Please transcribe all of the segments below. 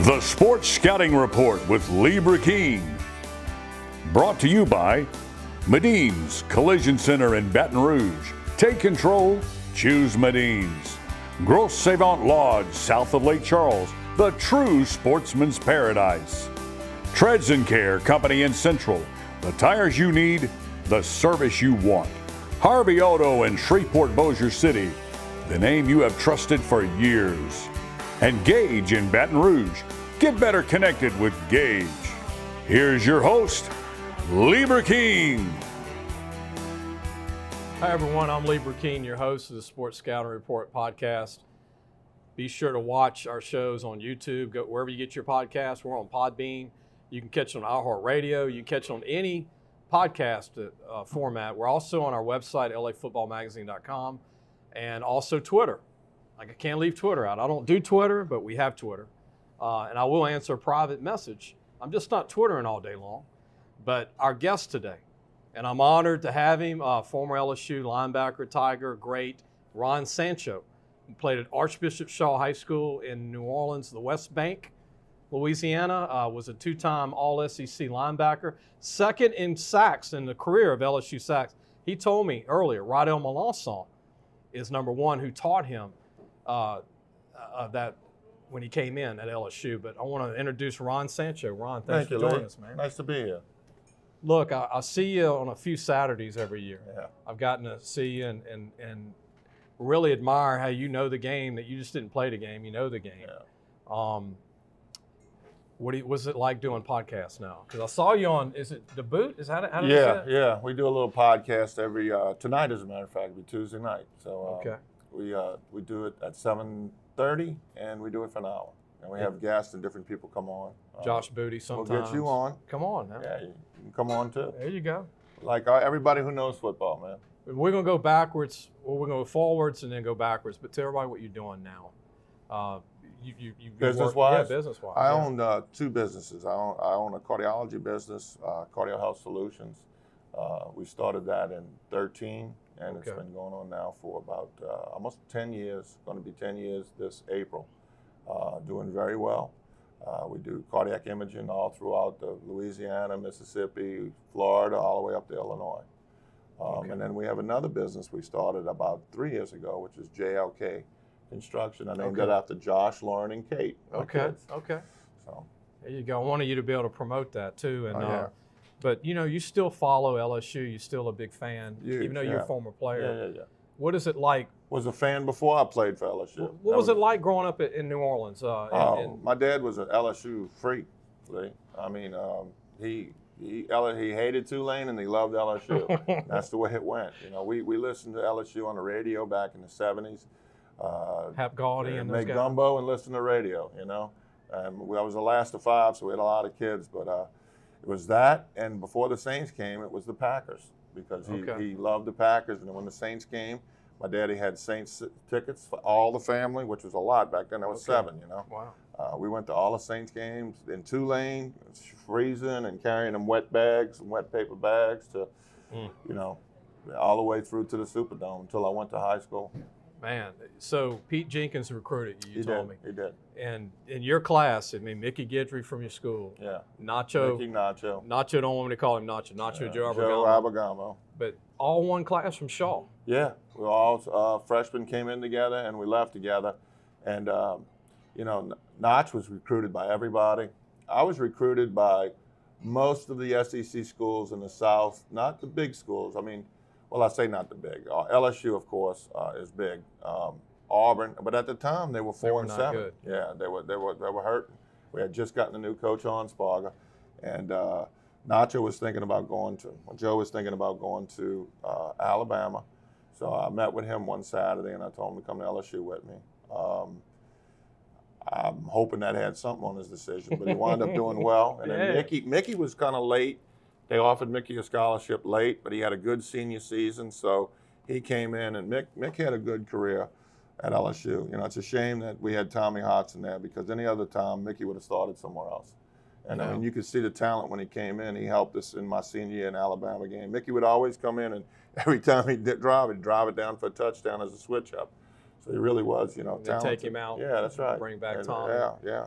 The Sports Scouting Report with Lee Burkeen. Brought to you by Medine's Collision Center in Baton Rouge. Take control, choose Medine's. Grosse Savant Lodge, south of Lake Charles, the true sportsman's paradise. Treads and Care Company in Central, the tires you need, the service you want. Harvey Auto in Shreveport, Bossier City, the name you have trusted for years. And Gage in Baton Rouge. Get better connected with Gage. Here's your host, Lee Burkeen. Hi everyone, I'm Lee Burkeen, your host of the Sports Scouting Report podcast. Be sure to watch our shows on YouTube. Go wherever you get your podcasts. We're on Podbean. You can catch it on iHeartRadio. You can catch it on any podcast format. We're also on our website, lafootballmagazine.com, and also Twitter. I can't leave Twitter out. I don't do Twitter, but we have Twitter. And I will answer a private message. I'm just not Twittering all day long. But our guest today, and I'm honored to have him, former LSU linebacker, Tiger, great, Ron Sancho, who played at Archbishop Shaw High School in New Orleans, the West Bank, Louisiana, was a two-time All-SEC linebacker, second in sacks in the career of LSU sacks. He told me earlier, Rodell Melanson is number one who taught him that when he came in at LSU. But I want to introduce Ron Sancho. Ron, thanks for joining us, man. Nice to be here. Look, I see you on a few Saturdays every year. Yeah. I've gotten to see you and really admire how you know the game, that you just didn't play the game, you know the game. Yeah. What's it like doing podcasts now? Because I saw you on, is it The Boot? Is how do you say that? Yeah. We do a little podcast every, tonight as a matter of fact, it'll be Tuesday night. So Okay. We do it at 7:30 and we do it for an hour. And we have guests and different people come on. Josh Booty sometimes. We'll get you on. Come on now. Yeah, you can come on too. There you go. Like everybody who knows football, man. We're going to go backwards, or we're going to go forwards and then go backwards. But tell everybody what you're doing now. You Business-wise? Yeah, business-wise. I own two businesses. I own a cardiology business, Cardio Health Solutions. We started that in 2013, and Okay. It's been going on now for about almost 10 years. Going to be 10 years this April. Doing very well. We do cardiac imaging all throughout Louisiana, Mississippi, Florida, all the way up to Illinois. Okay. And then we have another business we started about 3 years ago, which is JLK Construction. I named Okay. that after Josh, Lauren, and Kate. my Okay. kids. Okay. So, There you go. I wanted you to be able to promote that too. And yeah. but you still follow LSU. You're still a big fan, Huge, even though you're a yeah. former player. Yeah. What is it like? Was a fan before I played for LSU. What was it like growing up in New Orleans? My dad was an LSU freak, Lee. I mean, he hated Tulane and he loved LSU. That's the way it went. We listened to LSU on the radio back in the 70s. Hap Gaudy and those make guys. gumbo and listen to radio, And I was the last of five, so we had a lot of kids. But it was that, and before the Saints came, it was the Packers because he loved the Packers. And when the Saints came, my daddy had Saints tickets for all the family, which was a lot back then. There was 7, Wow. We went to all the Saints games in Tulane, freezing and carrying them wet bags and wet paper bags to, all the way through to the Superdome until I went to high school. Man, so Pete Jenkins recruited you. You told me. He did. And in your class, Mickey Guidry from your school. Yeah. Nacho. Mickey Nacho. Nacho, don't want me to call him Nacho. Nacho Joe Joe Abogamo. Abogamo. But all one class from Shaw. Yeah. We all freshmen came in together and we left together. And, Notch was recruited by everybody. I was recruited by most of the SEC schools in the South, not the big schools. I say not the big. LSU, of course, is big. Auburn, but at the time they were 4 and 7. Good. Yeah, they were hurting. We had just gotten a new coach on Sparga, and Nacho was thinking about Joe was thinking about going to Alabama. So I met with him one Saturday, and I told him to come to LSU with me. I'm hoping that had something on his decision, but he wound up doing well. And then Mickey was kind of late. They offered Mickey a scholarship late, but he had a good senior season, so he came in, and Mick had a good career at LSU. It's a shame that we had Tommy Hodson there because any other time Mickey would have started somewhere else. And you could see the talent when he came in. He helped us in my senior year in Alabama game. Mickey would always come in, and every time he'd drive it down for a touchdown as a switch up. So he really was, talented. Take him out. Yeah, that's right. Bring back Tom. Yeah.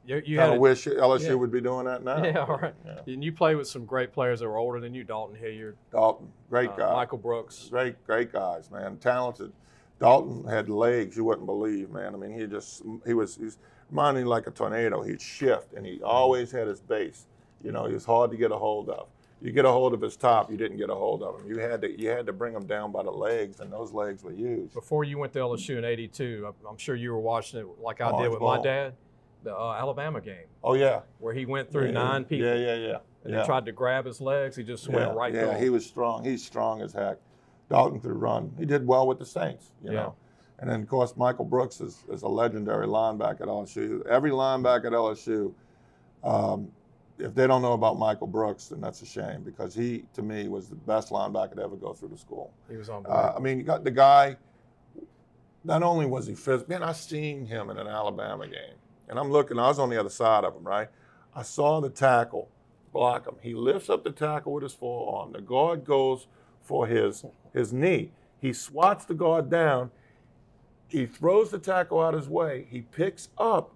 You kind of wish LSU would be doing that now. Yeah, all right. Yeah. And you played with some great players that were older than you, Dalton Hilliard. Dalton, great guy. Michael Brooks. Great guys, man. Talented. Dalton had legs you wouldn't believe, man. I mean, he's reminding like a tornado. He'd shift, and he always had his base. He was hard to get a hold of. You get a hold of his top, you didn't get a hold of him. You had to bring him down by the legs, and those legs were huge. Before you went to LSU in '82, I'm sure you were watching it like I did with my dad, the Alabama game. Oh yeah, where he went through 9 people. Yeah. And they tried to grab his legs. He just went right through. Yeah, he was strong. He's strong as heck. Dalton could run. He did well with the Saints, you know. And then of course Michael Brooks is a legendary linebacker at LSU. Every linebacker at LSU. If they don't know about Michael Brooks, then that's a shame, because he, to me, was the best linebacker to ever go through the school. He was unbelievable. I mean, you got the guy, not only was he physical, man, I seen him in an Alabama game. And I'm looking, I was on the other side of him, right? I saw the tackle block him. He lifts up the tackle with his forearm. The guard goes for his knee. He swats the guard down. He throws the tackle out his way. He picks up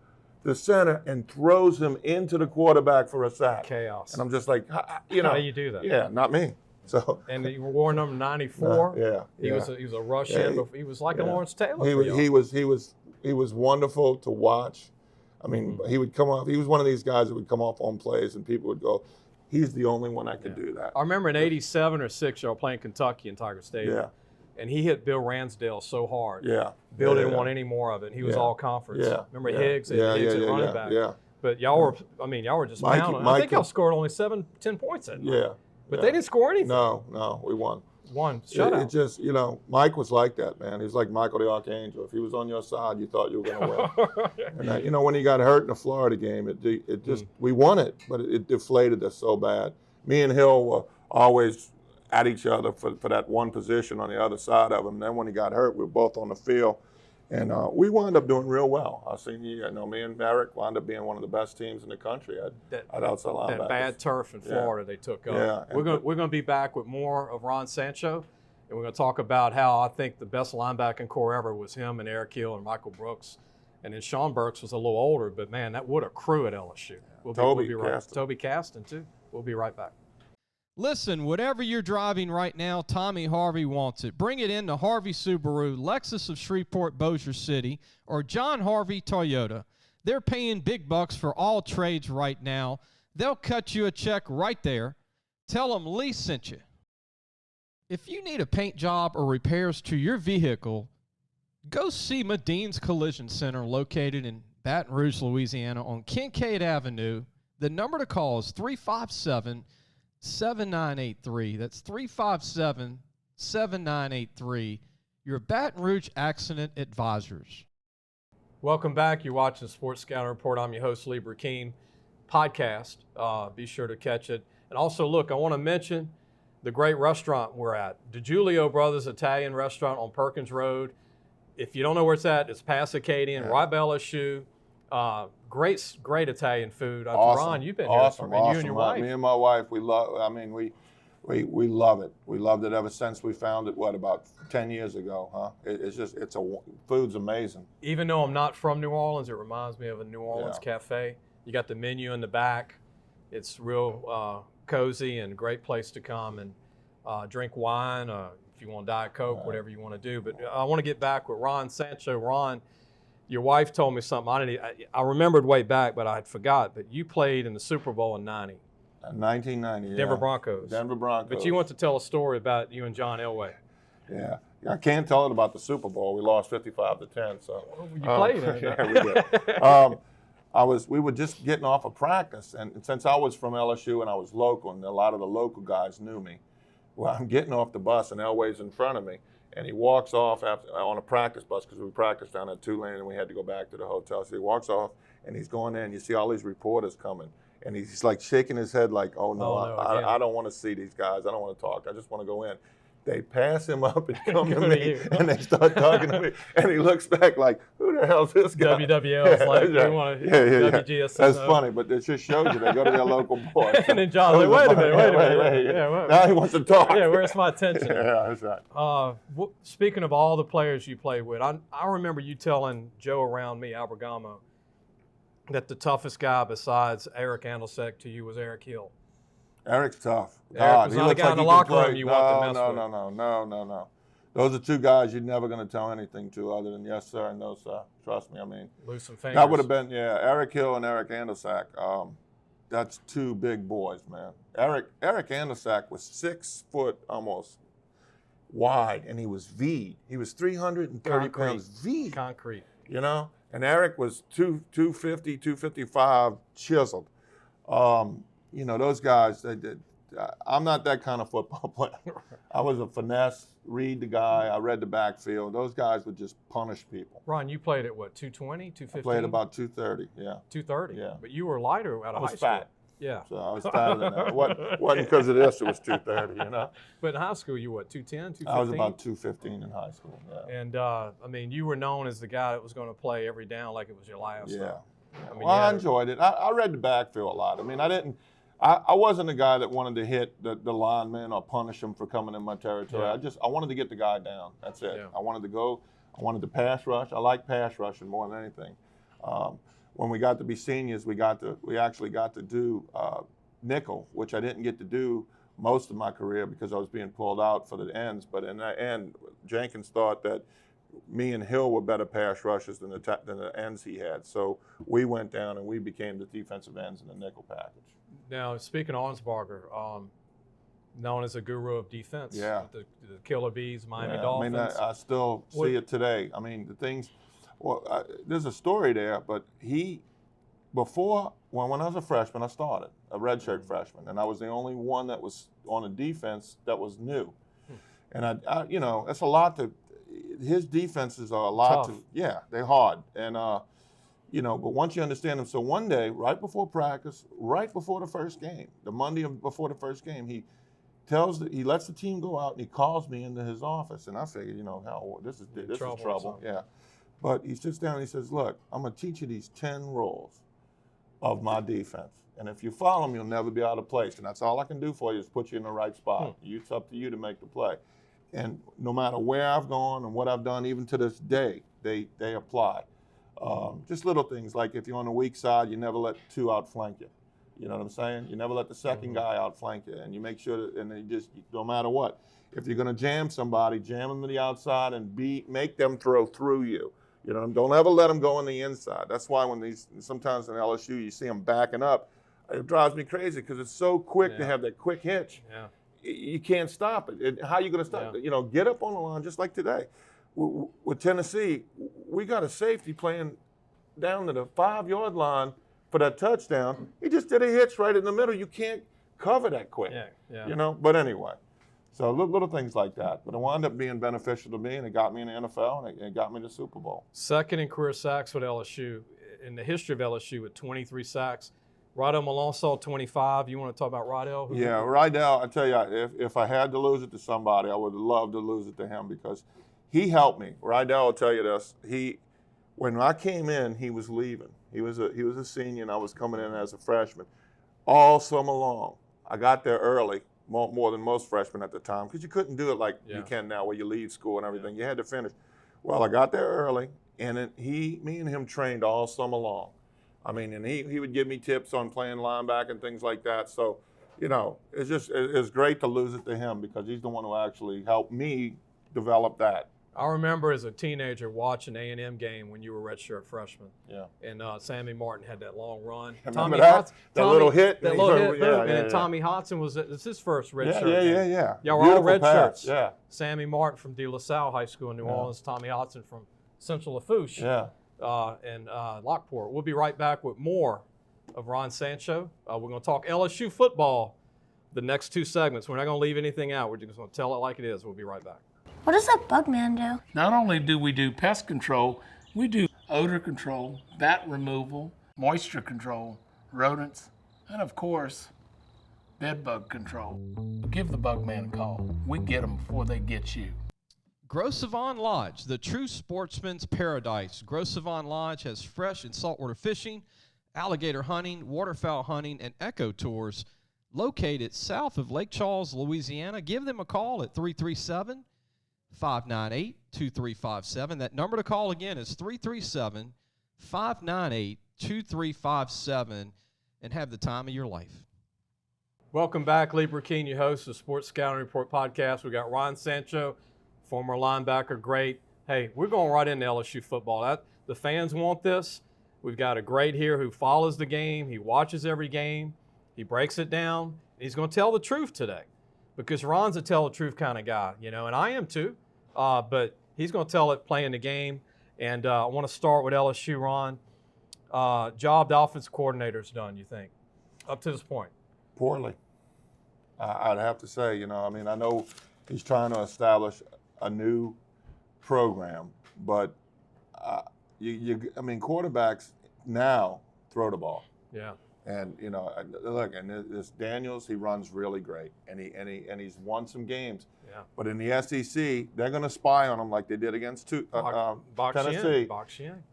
the center and throws him into the quarterback for a sack. Chaos. And I'm just like, How do you do that? Yeah, not me. So. And he wore number 94. He was a rush in, but he was like a Lawrence Taylor. He was wonderful to watch. I mean, he would come off. He was one of these guys that would come off on plays, and people would go, "He's the only one that could do that." I remember in '87 or '6, y'all playing Kentucky in Tiger Stadium. Yeah. And he hit Bill Ransdale so hard. Yeah. Bill didn't want any more of it. He was all conference. Yeah. Remember Higgs? Higgs at running back. Yeah. But y'all were just pounding. I think y'all scored only 7-10 points that night. Yeah. But they didn't score anything. No, we won. One shutout. It just, Mike was like that, man. He was like Michael the Archangel. If he was on your side, you thought you were going to win. And when he got hurt in the Florida game, it just we won it, but it deflated us so bad. Me and Hill were always at each other for that one position on the other side of him. And then when he got hurt, we were both on the field. And we wound up doing real well. Our senior year, me and Merrick wound up being one of the best teams in the country at outside linebackers. That bad turf in Florida they took up. Yeah. We're going to be back with more of Ron Sancho, and we're going to talk about how I think the best linebacking core ever was him and Eric Hill and Michael Brooks. And then Sean Burks was a little older, but man, what a crew at LSU. We'll be right. Toby Caston too. We'll be right back. Listen, whatever you're driving right now, Tommy Harvey wants it. Bring it in to Harvey Subaru, Lexus of Shreveport, Bossier City, or John Harvey Toyota. They're paying big bucks for all trades right now. They'll cut you a check right there. Tell them Lee sent you. If you need a paint job or repairs to your vehicle, go see Madine's Collision Center located in Baton Rouge, Louisiana on Kincaid Avenue. The number to call is 357-7983. That's 357-7983. Your Baton Rouge Accident Advisors. Welcome back. You're watching the Sports Scouting Report. I'm your host, Lee Burkeen. Podcast. Be sure to catch it. And also, look, I want to mention the great restaurant we're at. DiGiulio Brothers Italian Restaurant on Perkins Road. If you don't know where it's at, it's past Acadian, right by LSU. Great Italian food. Awesome. Ron, you've been awesome, here. Awesome. You and your wife. Me and my wife, we love it. We loved it ever since we found it, about 10 years ago, huh? Food's amazing. Even though I'm not from New Orleans, it reminds me of a New Orleans cafe. You got the menu in the back. It's real cozy and great place to come and drink wine, if you want Diet Coke, whatever you want to do. But I want to get back with Ron Sancho. Ron, your wife told me something. I remembered way back, but I had forgot. But you played in the Super Bowl in '90. 1990, Denver Broncos. Denver Broncos. But you want to tell a story about you and John Elway. Yeah. I can't tell it about the Super Bowl. We lost 55-10. So you played it. Yeah, we did. We were just getting off of practice, and since I was from LSU and I was local, and a lot of the local guys knew me, well, I'm getting off the bus, and Elway's in front of me, and he walks off on a practice bus because we practiced down at Tulane, and we had to go back to the hotel. So he walks off, and he's going in. You see all these reporters coming, and he's like shaking his head like, oh, no, I don't want to see these guys. I don't want to talk. I just want to go in. They pass him up and come to me, and they start talking to me, and he looks back like, "Who the hell's this guy?" WWL is like, we want to WGS. That's funny, but it just shows you they go to their local boy. So and then John's like, wait a minute. Yeah, now he wants to talk. Yeah, where's my attention? Yeah, that's right. Speaking of all the players you played with, I remember you telling Joe around me, Albergamo, that the toughest guy besides Eric Andelsek to you was Eric Hill. Eric's tough. Eric was not a guy in the locker room you want to mess with. No. Those are two guys you're never going to tell anything to other than yes, sir, and no, sir. Trust me, I mean. Lose some fingers. That would have been, Eric Hill and Eric Andelsek. That's two big boys, man. Eric Andelsek was 6 foot almost wide, and he was V'd. He was 330 pounds V'd. Concrete. You know? And Eric was 250, 255 chiseled. You know, those guys, I'm not that kind of football player. I was a finesse, read the guy, I read the backfield. Those guys would just punish people. Ron, you played at what, 220, 215? I played about 230, yeah. 230? Yeah. But you were lighter out of high school. Fat. Yeah. So I was fatter than that. It wasn't because of this, it was 230, you know. But in high school, you what, 210, 215? I was about 215 in high school, yeah. And, I mean, you were known as the guy that was going to play every down like it was your last. Yeah. I mean, well, I enjoyed it. I read the backfield a lot. I mean, I wasn't a guy that wanted to hit the lineman or punish him for coming in my territory. Yeah. I wanted to get the guy down. That's it. Yeah. I wanted to pass rush. I like pass rushing more than anything. When we got to be seniors, we actually got to do nickel, which I didn't get to do most of my career because I was being pulled out for the ends. But in the end, Jenkins thought that me and Hill were better pass rushers than the ends he had. So we went down and we became the defensive ends in the nickel package. Now, speaking of Arnsparger, known as a guru of defense. Yeah. The Killer Bees, Miami Dolphins. I mean, I still see it today. I mean, the things, there's a story there, but when I was a freshman, I started, a redshirt freshman, and I was the only one that was on a defense that was new. And I you know, that's a lot his defenses are a lot tough. They're hard. And, you know, but once you understand them, so one day, right before practice, right before the first game, the Monday before the first game, he lets the team go out and he calls me into his office, and I figured, you know, this is trouble. Yeah. But he sits down and he says, "Look, I'm going to teach you these 10 rules of my defense. And if you follow them, you'll never be out of place. And that's all I can do for you is put you in the right spot. It's up to you to make the play." And no matter where I've gone and what I've done, even to this day, they apply. Just little things like if you're on the weak side, you never let 2 outflank you. You know what I'm saying? You never let the second guy outflank you, and you make sure that, and no matter what, if you're going to jam somebody, jam them to the outside and make them throw through you. You know, don't ever let them go on the inside. That's why sometimes in LSU you see them backing up, it drives me crazy because it's so quick to have that quick hitch. Yeah. You can't stop it. How are you going to stop it? You know, get up on the line just like today. With Tennessee, we got a safety playing down to the 5-yard line for that touchdown. He just did a hitch right in the middle. You can't cover that quick. Yeah. You know, but anyway. So little things like that. But it wound up being beneficial to me, and it got me in the NFL, and it got me to the Super Bowl. Second in career sacks with LSU. In the history of LSU with 23 sacks. Rydell Malonsaw, 25. You want to talk about Rydell? Yeah, Rydell, I tell you, if I had to lose it to somebody, I would love to lose it to him because he helped me. Rydell will tell you this. When I came in, he was leaving. He was a senior, and I was coming in as a freshman. All summer long, I got there early, more than most freshmen at the time, because you couldn't do it like you can now, where you leave school and everything. You had to finish. Well, I got there early, and me and him trained all summer long. I mean, and he would give me tips on playing linebacker and things like that. So, you know, it's great to lose it to him because he's the one who actually helped me develop that. I remember as a teenager watching A&M game when you were redshirt freshman. Yeah. And Sammy Martin had that long run. Remember that little hit? That little hit, and then Tommy Hodson was his first redshirt game. Yeah. Y'all were all redshirts. Yeah. Sammy Martin from De La Salle High School in New Orleans. Tommy Hodson from Central Lafourche. Yeah. And Lockport. We'll be right back with more of Ron Sancho. We're going to talk LSU football the next 2 segments. We're not going to leave anything out. We're just going to tell it like it is. We'll be right back. What does that bug man do? Not only do we do pest control, we do odor control, bat removal, moisture control, rodents, and of course, bed bug control. Give the bug man a call. We get them before they get you. Gros Savon Lodge, the true sportsman's paradise. Gros Savon Lodge has fresh and saltwater fishing, alligator hunting, waterfowl hunting, and eco tours located south of Lake Charles, Louisiana. Give them a call at 337-598-2357. That number to call again is 337-598-2357, and have the time of your life. Welcome back, Lee Burkeen, your host of the Sports Scouting Report podcast. We got Ron Sancho, former linebacker, great. Hey, we're going right into LSU football. The fans want this. We've got a great here who follows the game. He watches every game. He breaks it down. He's going to tell the truth today because Ron's a tell the truth kind of guy, and I am too. But he's going to tell it playing the game. And I want to start with LSU, Ron. Job the offensive coordinator's done, you think, up to this point? Poorly. I'd have to say, I know he's trying to establish a new program, but quarterbacks now throw the ball. Yeah. And look, and this Daniels, he runs really great, and he's won some games. Yeah. But in the SEC, they're going to spy on him like they did against Tennessee.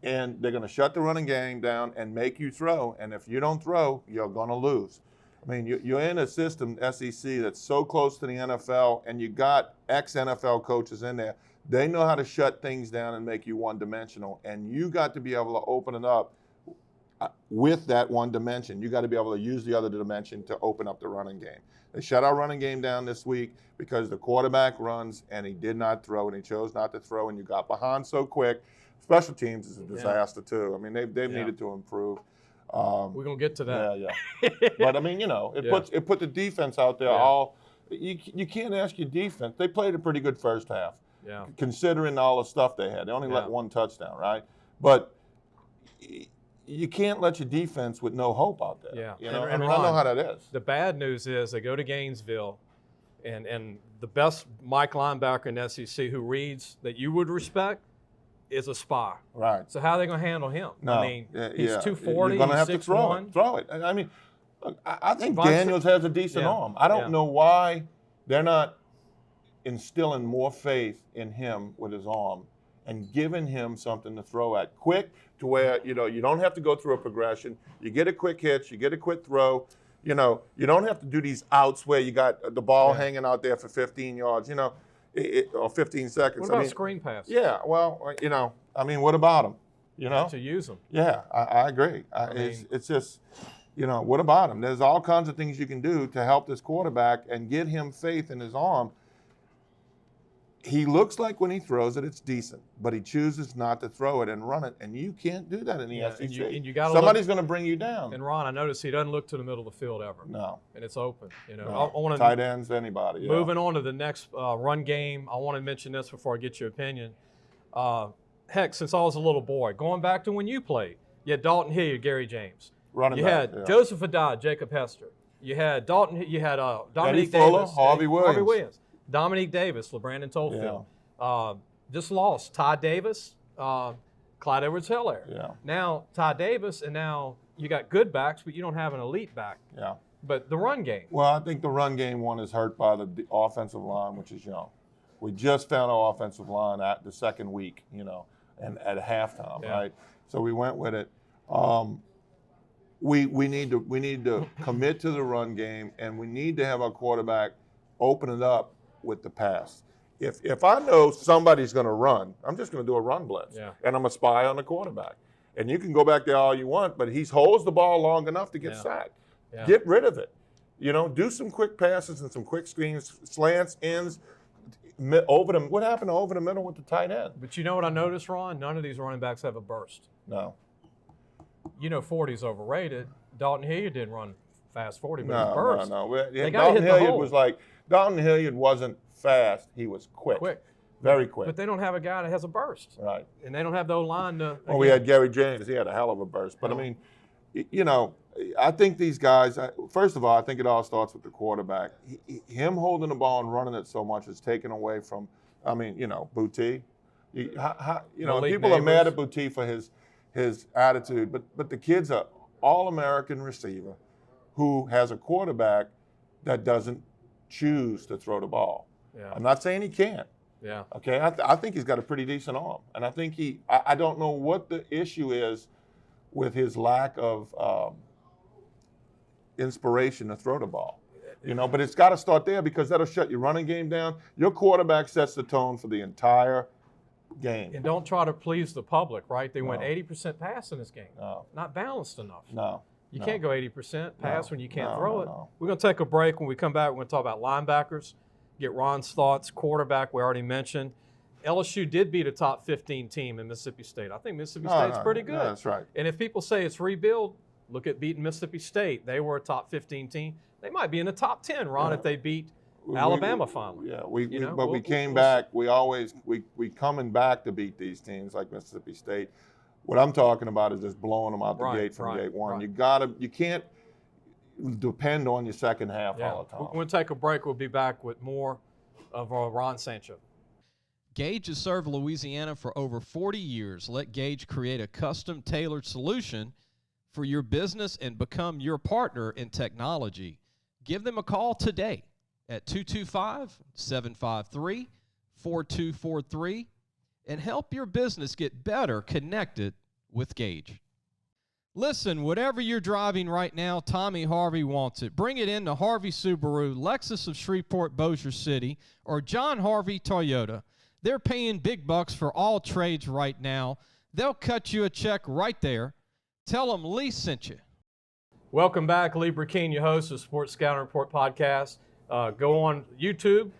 And they're going to shut the running game down and make you throw. And if you don't throw, you're going to lose. I mean, you're in a system, SEC, that's so close to the NFL, and you got ex-NFL coaches in there. They know how to shut things down and make you one-dimensional, and you got to be able to open it up with that one dimension. You got to be able to use the other dimension to open up the running game. They shut our running game down this week because the quarterback runs, and he did not throw, and he chose not to throw, and you got behind so quick. Special teams is a disaster, too. I mean, they've needed to improve. We're gonna get to that. Yeah. But I mean, it put the defense out there. You can't ask your defense. They played a pretty good first half. Yeah. Considering all the stuff they had, they only let one touchdown, right? But you can't let your defense with no hope out there. Yeah. And Ron, I know how that is. The bad news is they go to Gainesville, and the best Mike linebacker in the SEC who reads that you would respect is a spy. Right. So how are they going to handle him? No. I mean, he's 240, You're going to have to he's throw 6'1". it. Throw it. I mean, look, I think Daniels has a decent arm. I don't know why they're not instilling more faith in him with his arm and giving him something to throw at quick to where, you don't have to go through a progression. You get a quick hitch, you get a quick throw. You don't have to do these outs where you got the ball hanging out there for 15 yards, or 15 seconds. What about screen pass? Yeah, well, what about them? To use them. Yeah, I agree. It's just, what about him? There's all kinds of things you can do to help this quarterback and get him faith in his arm. He looks like when he throws it, it's decent, but he chooses not to throw it and run it, and you can't do that in the SEC. And you gotta Somebody's going to bring you down. And Ron, I noticed he doesn't look to the middle of the field ever. No. And it's open. No. I want tight ends, anybody. Yeah. Moving on to the next run game, I want to mention this before I get your opinion. Heck, since I was a little boy, going back to when you played, you had Dalton Hilliard, Gary James. Running you back, had Joseph Haddad, Jacob Hester. You had Dominique Fuller, Davis, Harvey Williams, Dominique Davis, LeBrandon Tollfield. Just lost Ty Davis, Clyde Edwards-Helaire. Yeah. Now Ty Davis, and now you got good backs, but you don't have an elite back. Yeah. But the run game. Well, I think the run game one is hurt by the offensive line, which is young. We just found our offensive line at the second week, and at halftime, right? So we went with it. We need to commit to the run game, and we need to have our quarterback open it up with the pass. If I know somebody's going to run, I'm just going to do a run blitz, and I'm going to spy on the quarterback. And you can go back there all you want, but he holds the ball long enough to get sacked. Yeah. Get rid of it. Do some quick passes and some quick screens, slants, ends, over them. What happened to over the middle with the tight end? But you know what I noticed, Ron? None of these running backs have a burst. No. 40's overrated. Dalton Hilliard didn't run fast 40, but he burst. No. Dalton Hilliard wasn't fast. He was quick. Very quick. But they don't have a guy that has a burst. Right. And they don't have the O-line to. Well, we had Gary James. He had a hell of a burst. But, I think these guys, first of all, I think it all starts with the quarterback. Him holding the ball and running it so much is taken away from, Boutte. People are mad at Boutte for his attitude, but the kid's an all-American receiver who has a quarterback that doesn't choose to throw the ball. Yeah. I'm not saying he can't. Yeah. Okay, I think he's got a pretty decent arm, and I think I don't know what the issue is with his lack of inspiration to throw the ball. But it's got to start there because that'll shut your running game down. Your quarterback sets the tone for the entire game. And don't try to please the public, right? They went No. 80% pass in this game. No. Not balanced enough. No. You No. can't go 80% pass No. when you can't No, throw no, it. no. We're going to take a break. When we come back, we're going to talk about linebackers, get Ron's thoughts. Quarterback, we already mentioned. LSU did beat a top 15 team in Mississippi State. I think Mississippi State's pretty good. No, that's right. And if people say it's rebuild, look at beating Mississippi State. They were a top 15 team. They might be in the top 10, Ron, if they beat Alabama finally. Yeah, But we came back. We coming back to beat these teams like Mississippi State. What I'm talking about is just blowing them out the gate from gate one. Right. You can't depend on your second half Yeah. all the time. We're going to take a break. We'll be back with more of Ron Sancho. Gage has served Louisiana for over 40 years. Let Gage create a custom tailored solution for your business and become your partner in technology. Give them a call today at 225-753-4243 and help your business get better connected with Gage. Listen, whatever you're driving right now, Tommy Harvey wants it. Bring it in to Harvey Subaru, Lexus of Shreveport, Bossier City, or John Harvey Toyota. They're paying big bucks for all trades right now. They'll cut you a check right there. Tell them Lee sent you. Welcome back. Lee Burkeen, your host of Sports Scouting Report podcast. Go on YouTube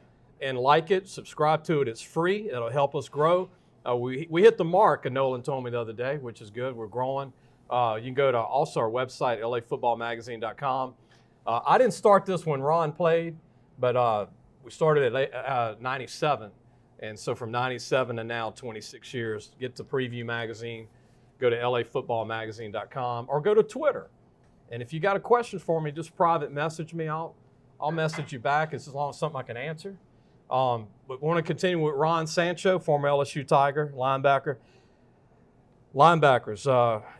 and like it. Subscribe to it. It's free. It'll help us grow. We hit the mark, Nolan told me the other day, which is good. We're growing. You can go to also our website, lafootballmagazine.com. I didn't start this when Ron played, but we started at 97. And so from 97 to now, 26 years, get the Preview Magazine, go to lafootballmagazine.com, or go to Twitter. And if you got a question for me, just private message me. I'll message you back as long as something I can answer. But we want to continue with Ron Sancho, former LSU Tiger, linebacker. Linebackers.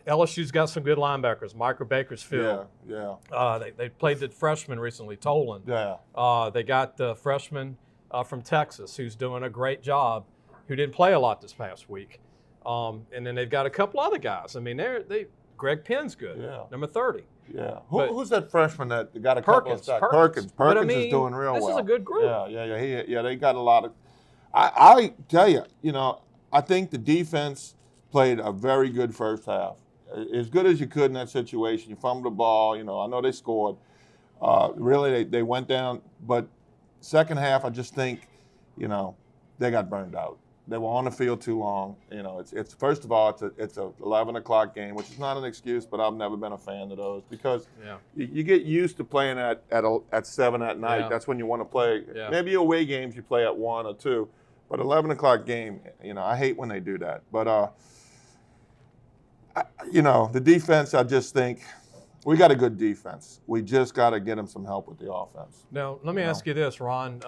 LSU's got some good linebackers. Micah Bakersfield. Yeah. They played the freshman recently, Tolan. Yeah. They got the freshman from Texas who's doing a great job, who didn't play a lot this past week. And then they've got a couple other guys. I mean, Greg Penn's good, number 30. Yeah. Who's that freshman that got a couple of sacks? Perkins. Perkins is doing real well. This is a good group. Yeah. They got a lot of. I tell you, I think the defense played a very good first half, as good as you could in that situation. You fumbled the ball. I know they scored. Really, they went down, but second half, I just think, they got burned out. They were on the field too long. It's first of all, it's a 11 o'clock game, which is not an excuse, but I've never been a fan of those because you get used to playing at 7 at night. Yeah. That's when you want to play. Yeah. Maybe away games you play at 1 or 2, but 11 o'clock game, I hate when they do that. But the defense, I just think we got a good defense. We just got to get them some help with the offense. Now, let me ask you this, Ron.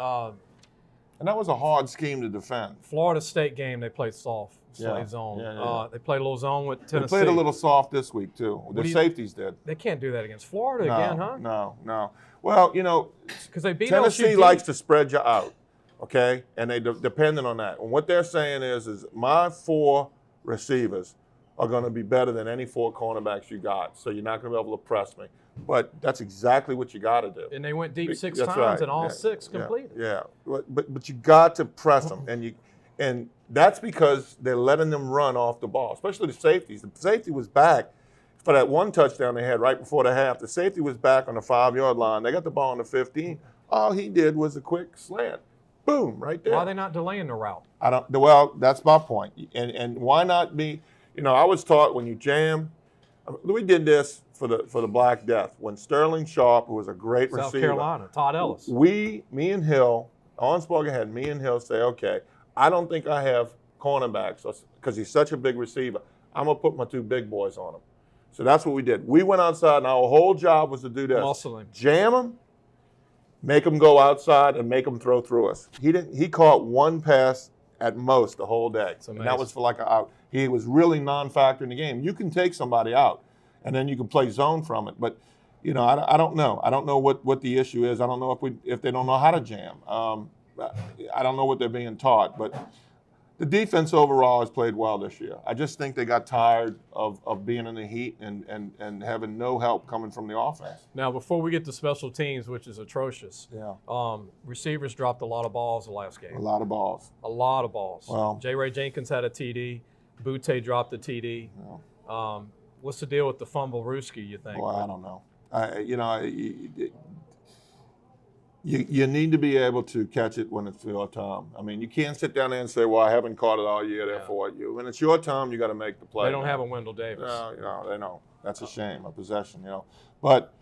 And that was a hard scheme to defend. Florida State game, they played soft, Yeah. zone. Yeah. They played a little zone with Tennessee. They played a little soft this week, too. The safeties did. They can't do that against Florida again, huh? No. Well, Because they beat Tennessee LSU likes to spread you out, okay? And they dependent on that. And what they're saying is my 4 receivers are going to be better than any 4 cornerbacks you got, so you're not going to be able to press me. But that's exactly what you got to do. And they went deep 6 That's times, right. and all Yeah. 6 completed. Yeah. But you got to press them, and that's because they're letting them run off the ball, especially the safeties. The safety was back for that one touchdown they had right before the half. The safety was back on the 5-yard line. They got the ball on the 15. All he did was a quick slant. Boom, right there. Why are they not delaying the route? Well, that's my point. And why not be, I was taught when you jam, we did this for the Black Death. When Sterling Sharp, who was a great South receiver. Carolina, Todd Ellis. Me and Hill, Onsberger had me and Hill say, okay, I don't think I have cornerbacks because he's such a big receiver. I'm going to put my 2 big boys on him. So that's what we did. We went outside, and our whole job was to do this. Muscle him. Jam him, make him go outside, and make him throw through us. He caught 1 pass at most the whole day. And that was for like an out. He was really non-factor in the game. You can take somebody out, and then you can play zone from it. But I don't know. I don't know what the issue is. I don't know if they don't know how to jam. I don't know what they're being taught, but the defense overall has played well this year. I just think they got tired of being in the heat and having no help coming from the offense. Now, before we get to special teams, which is atrocious, receivers dropped a lot of balls the last game. A lot of balls. A lot of balls. Well, J. Ray Jenkins had a TD. Butte dropped a TD. Yeah. What's the deal with the fumble Ruski, you think? Well, I don't know. You need to be able to catch it when it's your time. I mean, you can't sit down there and say, well, I haven't caught it all year, therefore you. When it's your time, you got to make the play. They don't have a Wendell Davis. No, they don't. That's a shame, a possession, But,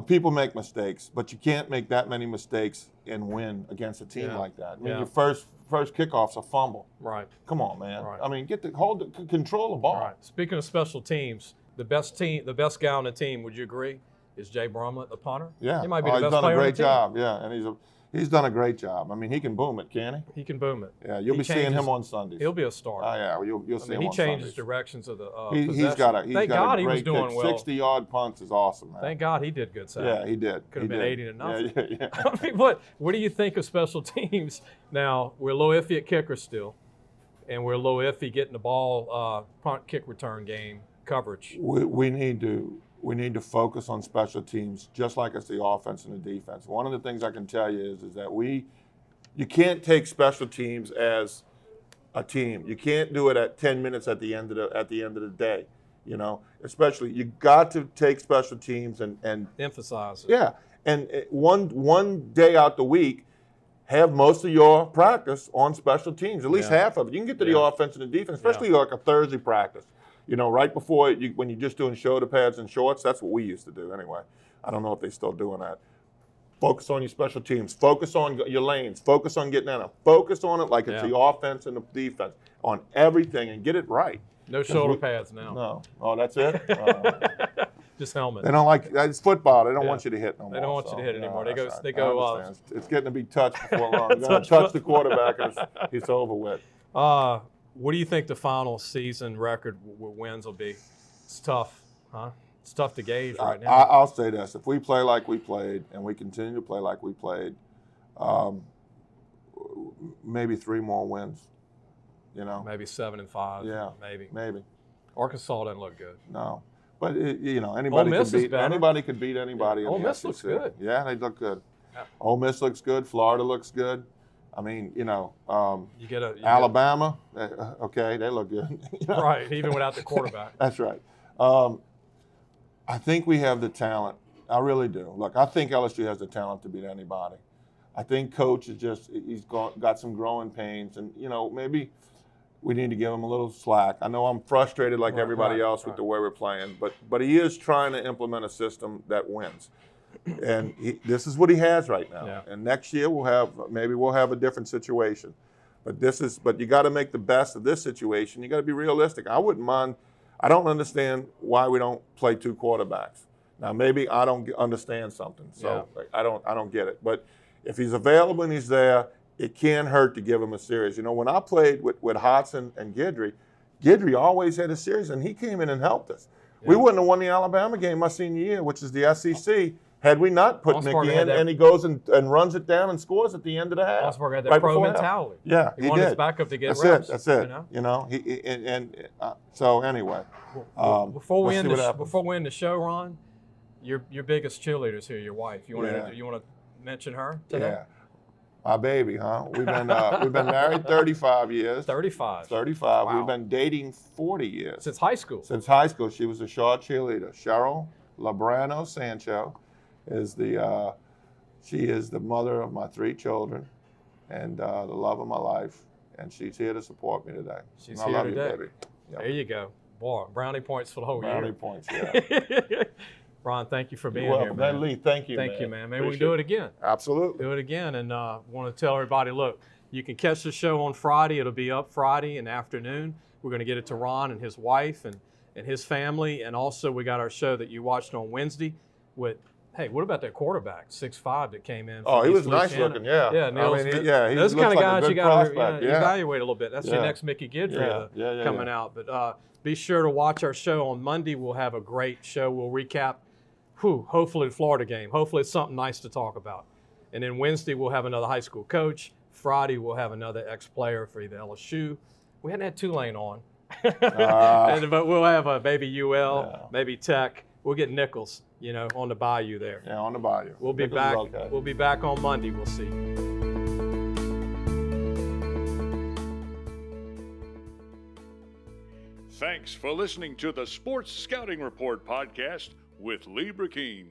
people make mistakes, but you can't make that many mistakes and win against a team like that. I mean, your first kickoff's a fumble. Right. Come on, man. Right. I mean, control the ball. All right. Speaking of special teams, the best guy on the team, would you agree, is Jay Brumlett, the punter? Yeah. He might be the best player on the team. He's done a great job. Yeah, and he's done a great job. I mean, he can boom it, can he? He can boom it. Yeah, you'll be seeing him on Sundays. He'll be a star. Oh yeah, you'll see him on Sundays. He changes directions of the possession. He's got a Thank God he was great doing kick. well. 60-yard punts is awesome, man. Thank God he did good Saturday. Yeah, he did. Could have been 80-0. Yeah. I mean, what do you think of special teams? Now, we're a little iffy at kicker still, and we're a little iffy getting the ball punt kick return game coverage. We need to focus on special teams just like it's the offense and the defense. One of the things I can tell you is that you can't take special teams as a team. You can't do it at 10 minutes at the end of the day. Especially you got to take special teams and emphasize it. Yeah, and one day out the week, have most of your practice on special teams, at least half of it. You can get to the offense and the defense, especially like a Thursday practice. Right before when you're just doing shoulder pads and shorts. That's what we used to do anyway. I don't know if they're still doing that. Focus on your special teams. Focus on your lanes. Focus on getting in. Focus on it like it's the offense and the defense, on everything, and get it right. No shoulder pads now. No. Oh, that's it? Just helmet. They don't it's football. They don't want you to hit no more. They don't want you to hit anymore. They go. go. It's getting to be touched before long. You're going to touch the quarterback, and it's over with. What do you think the final season record wins will be? It's tough, huh? It's tough to gauge right now. I'll say this. If we play like we played and we continue to play like we played, maybe 3 more wins. Maybe 7-5. Yeah. Maybe. Arkansas doesn't look good. No. But, anybody could beat anybody. Ole Miss looks good. Yeah, they look good. Yeah. Ole Miss looks good. Florida looks good. I mean, Alabama, okay, they look good. Right, even without the quarterback. That's right. I think we have the talent. I really do. Look, I think LSU has the talent to beat anybody. I think Coach he's got some growing pains, and, maybe we need to give him a little slack. I know I'm frustrated like everybody else with the way we're playing, but he is trying to implement a system that wins. And this is what he has right now. Yeah. And next year we'll have a different situation. But you got to make the best of this situation. You got to be realistic. I wouldn't mind. I don't understand why we don't play 2 quarterbacks. Now maybe I don't understand something, so I don't get it. But if he's available and he's there, it can't hurt to give him a series. When I played with Hodson and Guidry always had a series, and he came in and helped us. Yeah. We wouldn't have won the Alabama game my senior year, which is the SEC. Had we not put Mickey in, and he goes and runs it down and scores at the end of the half. Osborne had that pro mentality. Yeah, he wanted his backup to get reps. That's it. So anyway. Before we end the show, Ron, your biggest cheerleader's here, your wife. You want to mention her today? Yeah. My baby, huh? We've been married 35 years. 35. 35. Wow. We've been dating 40 years. Since high school. Since high school. She was a Shaw cheerleader. Cheryl Labrano Sancho she is the mother of my 3 children and the love of my life, and she's here to support me today. She's here today. You, baby. Yep. There you go. Boy, brownie points for the whole year. Brownie points, yeah. Ron, thank you for being here, man. Lee, thank you, Thank you, man. Maybe we can do it again. Absolutely. Do it again, and want to tell everybody, look, you can catch the show on Friday. It'll be up Friday in the afternoon. We're going to get it to Ron and his wife and his family, and also we got our show that you watched on Wednesday with Hey, what about that quarterback, 6'5", that came in? Oh, from he was East nice Louisiana? looking, yeah. Yeah, Nils, he those looks kind of like a guys good you got to prospect, evaluate a little bit. That's your Yeah. next Mickey Guidry Yeah. coming out. But be sure to watch our show on Monday. We'll have a great show. We'll recap, hopefully the Florida game. Hopefully it's something nice to talk about. And then Wednesday we'll have another high school coach. Friday we'll have another ex-player for either LSU. We hadn't had Tulane on. But we'll have a maybe UL, maybe Tech. We'll get Nichols, on the bayou there. Yeah, on the bayou. We'll be back. We'll be back on Monday. We'll see. Thanks for listening to the Sports Scouting Report podcast with Lee Burkeen.